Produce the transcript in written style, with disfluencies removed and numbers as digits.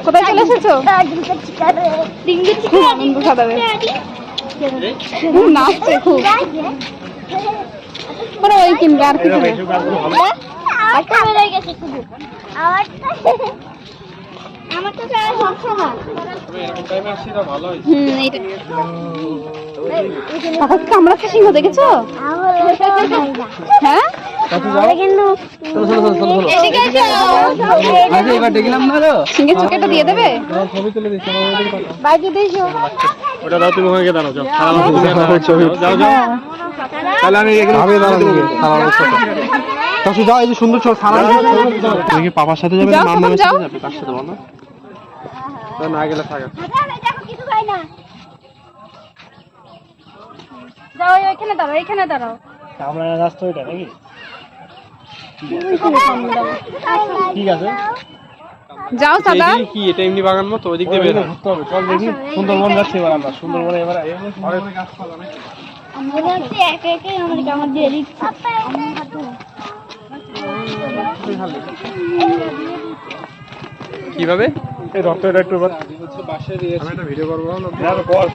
কোথায় চলে এসেছো? আনন্দ সাদাবে নাচছে খুব। ওই কিনবে আর কিছু কামড়াচ্ছে সিংহ দেখেছো? হ্যাঁ সিংহের চোখেটা দিয়ে দেবে। ওটা দাও, তুমি ওখানে দাঁড়াও, যাও তাহলে আমি যাও। এই যে সুন্দর তুমি কি পাপার সাথে যাবে না মামার সাথে যাবে? কার সাথে বলো না গেলে থাকা। যাও এখানে দাঁড়াও, এখানে দাঁড়াও। আমরা রাস্তা ওইটা নাকি? ঠিক আছে যাও সাদা। কি এটা এমনি বাগান মতো ওই দিক দিয়ে বের ঘুরতে হবে। চল দেখি সুন্দরবন যাচ্ছি এবার আমরা। সুন্দরবনে এবার গাছপালা নাকি কিভাবে এই রক্তটা একটু বাসে দিয়েছি, ভিডিও করবো না।